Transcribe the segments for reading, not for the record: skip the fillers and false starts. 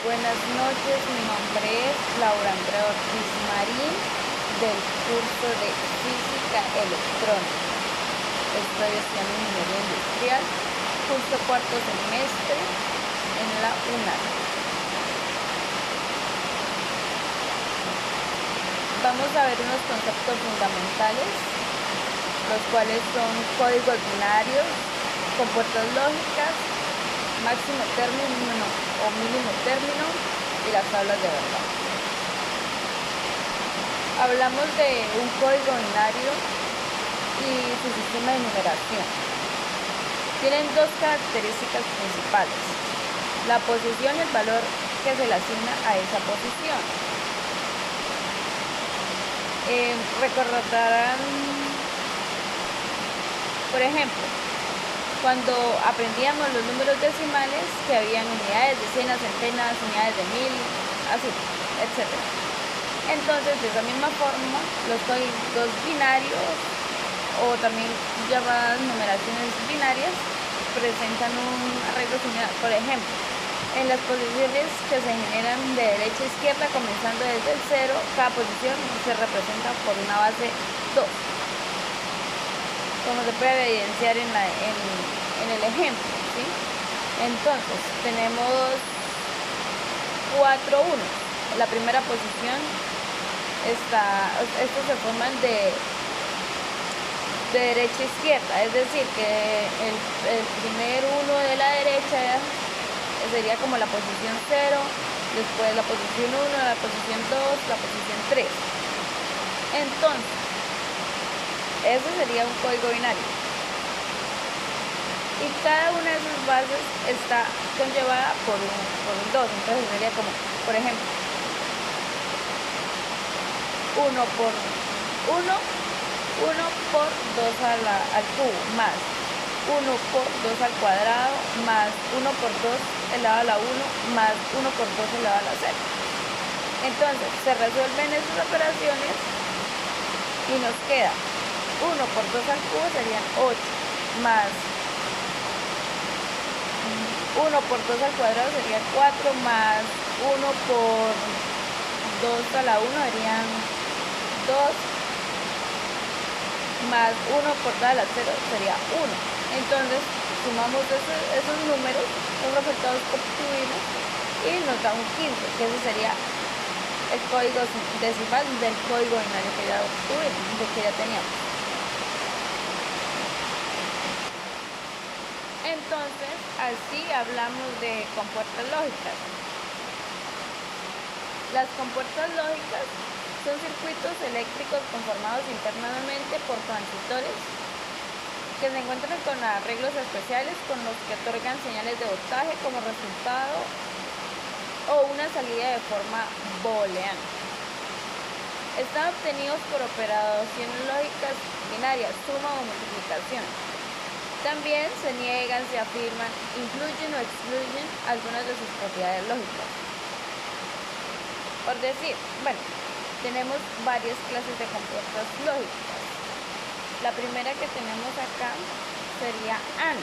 Buenas noches, mi nombre es Laura Andrea Ortiz Marín del curso de Física Electrónica. Estoy estudiando Ingeniería Industrial, curso cuarto semestre en la UNAM. Vamos a ver unos conceptos fundamentales, los cuales son códigos binarios, compuertas lógicas, máximo término o mínimo término y las tablas de verdad. Hablamos de un código binario y su sistema de numeración. Tienen dos características principales: la posición y el valor que se le asigna a esa posición. Recordarán, por ejemplo, cuando aprendíamos los números decimales, que habían unidades, decenas, centenas, unidades de mil, así, etc. Entonces, de esa misma forma, los códigos binarios, o también llamadas numeraciones binarias, presentan un arreglo similar. Por ejemplo, en las posiciones que se generan de derecha a izquierda, comenzando desde el 0, cada posición se representa por una base 2. Como se puede evidenciar en el ejemplo, ¿sí? Entonces, tenemos 4 unos. La primera posición estos se forman de derecha a izquierda, es decir, que el primer 1 de la derecha sería como la posición 0, después la posición 1, la posición 2, la posición 3. Entonces, ese sería un código binario. Y cada una de sus bases está conllevada por un 2. Entonces sería como, por ejemplo, 1 por 1, 1 por 2 al cubo, más 1 por 2 al cuadrado, más 1 por 2 elevado a la 1, más 1 por 2 elevado a la 0. Entonces, se resuelven esas operaciones y nos queda 1 por 2 al cubo serían 8, más 1 por 2 al cuadrado serían 4, más 1 por 2 a la 1 serían 2, más 1 por 2 a la 0 sería 1. Entonces, sumamos esos números, los resultados que obtuvimos, y nos da un 15, que ese sería el código decimal del código binario que ya obtuvimos, que ya teníamos. Entonces, así hablamos de compuertas lógicas. Las compuertas lógicas son circuitos eléctricos conformados internamente por transistores que se encuentran con arreglos especiales con los que otorgan señales de voltaje como resultado o una salida de forma booleana. Están obtenidos por operaciones lógicas binarias, suma o multiplicación. También se niegan, se afirman, incluyen o excluyen algunas de sus propiedades lógicas. Por decir, bueno, tenemos varias clases de compuertas lógicas. La primera que tenemos acá sería AND,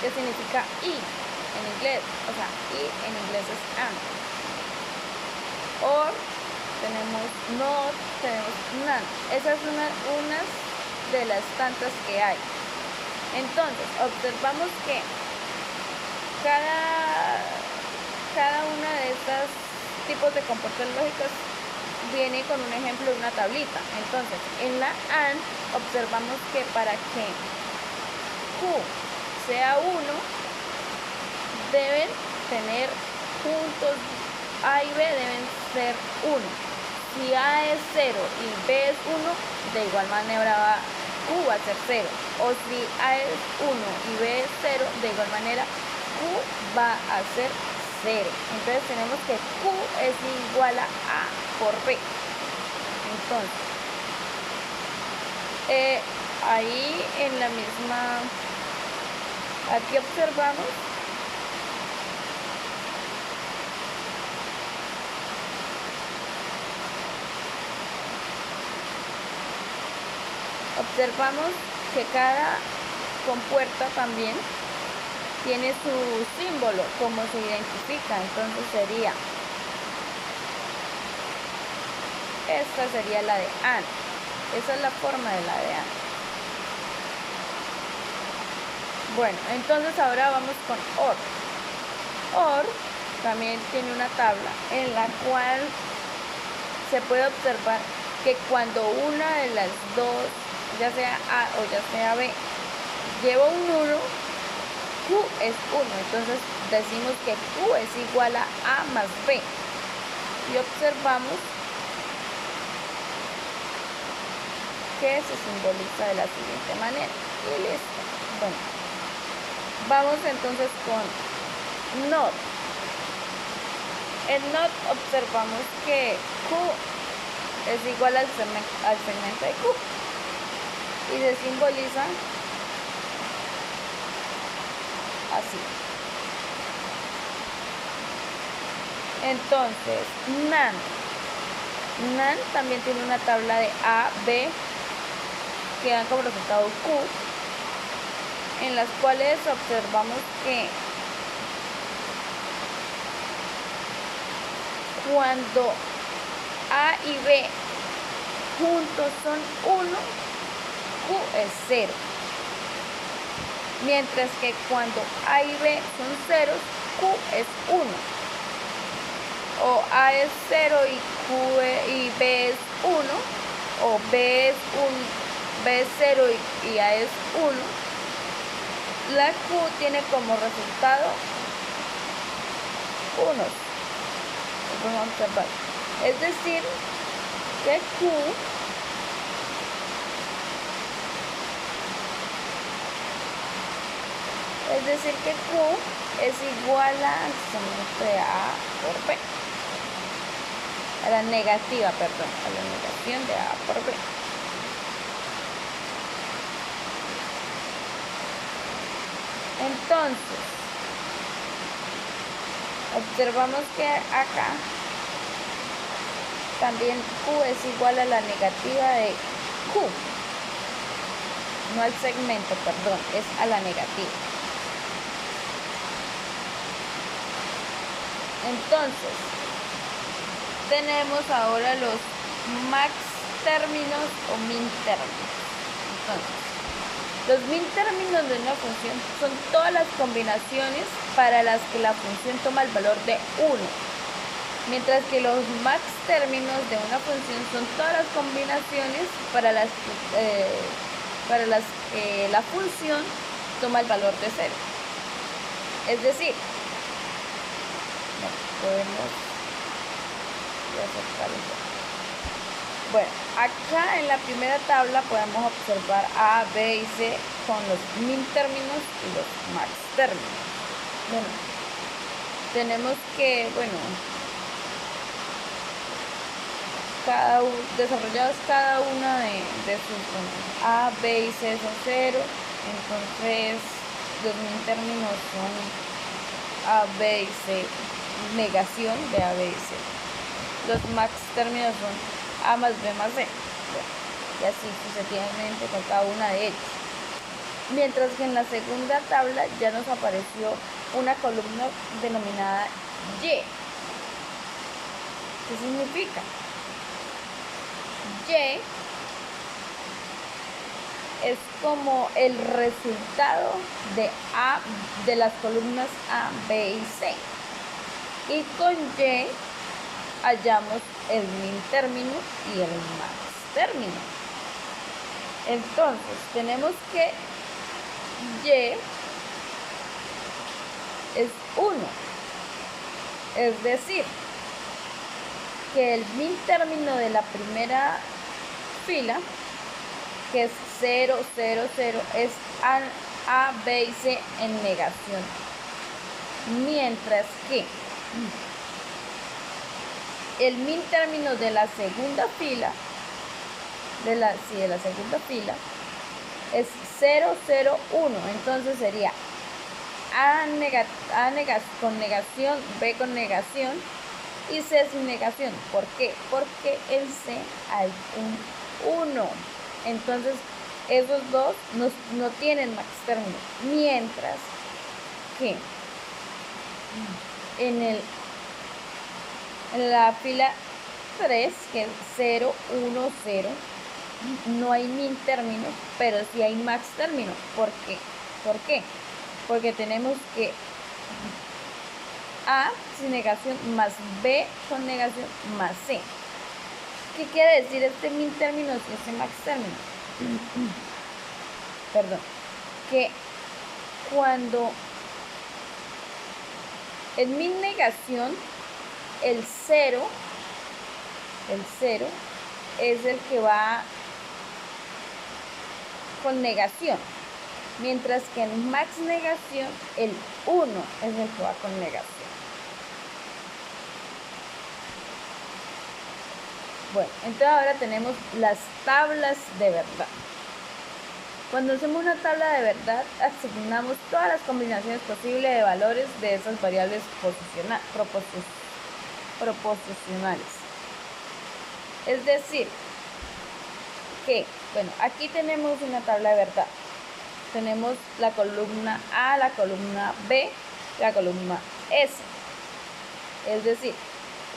que significa y en inglés, o sea, y en inglés es AND. OR, tenemos NOT, tenemos NAND. Esas son unas de las tantas que hay. Entonces, observamos que cada una de estos tipos de compuertas lógicas viene con un ejemplo de una tablita. Entonces, en la AND observamos que para que Q sea 1, deben tener puntos A y B deben ser 1. Si A es 0 y B es 1, de igual manera Q va a ser 0. O si A es 1 y B es 0, de igual manera Q va a ser 0. Entonces tenemos que Q es igual a por B. Entonces, ahí en la misma, aquí observamos que cada compuerta también tiene su símbolo, cómo se identifica. Entonces sería, esta sería la de AND. Esa es la forma de la de AND. Bueno, entonces ahora vamos con OR. OR también tiene una tabla en la cual se puede observar que cuando una de las dos, ya sea A o ya sea B, lleva un 1, Q es 1. Entonces decimos que Q es igual a A más B. Y observamos que se simboliza de la siguiente manera. Y listo. Bueno, vamos entonces con NOT. En NOT observamos que Q es igual al segmento de Q y se simboliza así. Entonces, NAND también tiene una tabla de A, B, que dan como resultado Q, en las cuales observamos que cuando A y B juntos son 1, Q es 0. Mientras que cuando A y B son ceros, Q es 1. O A es 0 y B es 1, o B es 0 y A es 1, la Q tiene como resultado 1. Vamos a observar. Es decir, que Q es igual al segmento de A por B. A la negativa, perdón, a la negación de A por B. Entonces, observamos que acá también Q es igual a la negativa de Q. No al segmento, perdón, es a la negativa. Entonces, tenemos ahora los max términos o min términos. Entonces, los min términos de una función son todas las combinaciones para las que la función toma el valor de 1. Mientras que los max términos de una función son todas las combinaciones para las que la función toma el valor de 0. Es decir, podemos acercar eso. Bueno, acá en la primera tabla podemos observar A, B y C con los min términos y los max términos. Bueno, tenemos que, desarrollados cada una de sus funciones. A, B y C son 0, entonces los min términos son A, B y C, negación de A, B y C. Los max términos son A más B más C. Bueno, y así sucesivamente con cada una de ellas. Mientras que en la segunda tabla ya nos apareció una columna denominada Y. ¿Qué significa? Y es como el resultado de las columnas A, B y C. Y con Y hallamos el min término y el max término. Entonces, tenemos que Y es 1. Es decir, que el min término de la primera fila, que es 0, 0, 0, es A, B y C en negación. Mientras que el min término de la segunda fila, de la segunda fila, es 0, 0, 1. Entonces sería A con negación, B con negación y C sin negación. ¿Por qué? Porque en C hay un 1. Entonces esos dos no tienen max término. Mientras que en la fila 3, que es 0, 1, 0, no hay min términos, pero sí hay max términos. ¿Por qué? ¿Por qué? Porque tenemos que A sin negación más B con negación más C. ¿Qué quiere decir este min términos y este max término? Perdón. Que cuando en min negación el 0 es el que va con negación, mientras que en max negación el 1 es el que va con negación. Bueno, entonces ahora tenemos las tablas de verdad. Cuando hacemos una tabla de verdad, asignamos todas las combinaciones posibles de valores de esas variables proposicionales. Es decir, que, bueno, aquí tenemos una tabla de verdad. Tenemos la columna A, la columna B, la columna S. Es decir,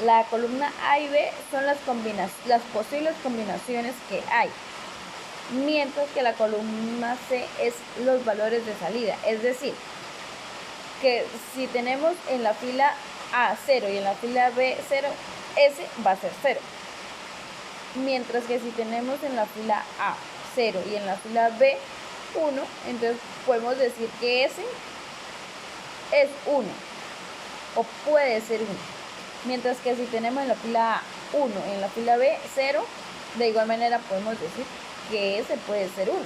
la columna A y B son las posibles combinaciones que hay, mientras que la columna C es los valores de salida. Es decir, que si tenemos en la fila A 0 y en la fila B 0, S va a ser 0. Mientras que si tenemos en la fila A 0 y en la fila B 1, entonces podemos decir que S es 1 o puede ser 1. Mientras que si tenemos en la fila A 1 y en la fila B 0, de igual manera podemos decir que S puede ser 1.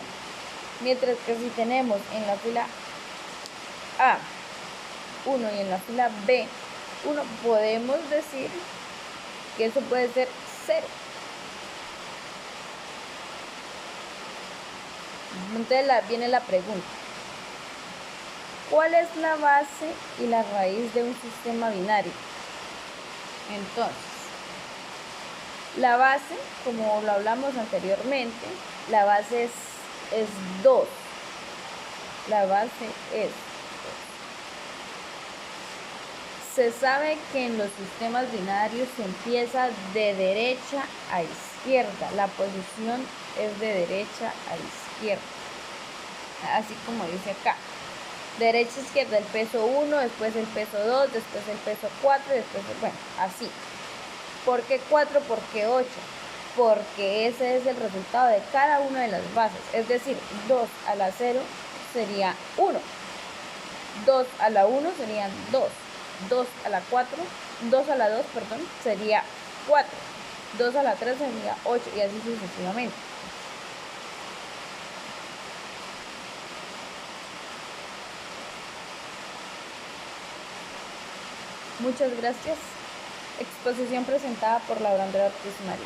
Mientras que si tenemos en la fila A 1 y en la fila B 1, podemos decir que eso puede ser 0. Entonces viene la pregunta: ¿cuál es la base y la raíz de un sistema binario? Entonces, la base, como lo hablamos anteriormente, la base es 2. La base es 2. Se sabe que en los sistemas binarios se empieza de derecha a izquierda. La posición es de derecha a izquierda. Así como dice acá. Derecha a izquierda, el peso 1, después el peso 2, después el peso 4, después, bueno, así. ¿Por qué 4? ¿Por qué 8? Porque ese es el resultado de cada una de las bases. Es decir, 2 a la 0 sería 1. 2 a la 1 serían 2. 2 a la 4, 2 a la 2, perdón, sería 4. 2 a la 3 sería 8 y así sucesivamente. Muchas gracias. Exposición presentada por Laura Andrea Ortiz María.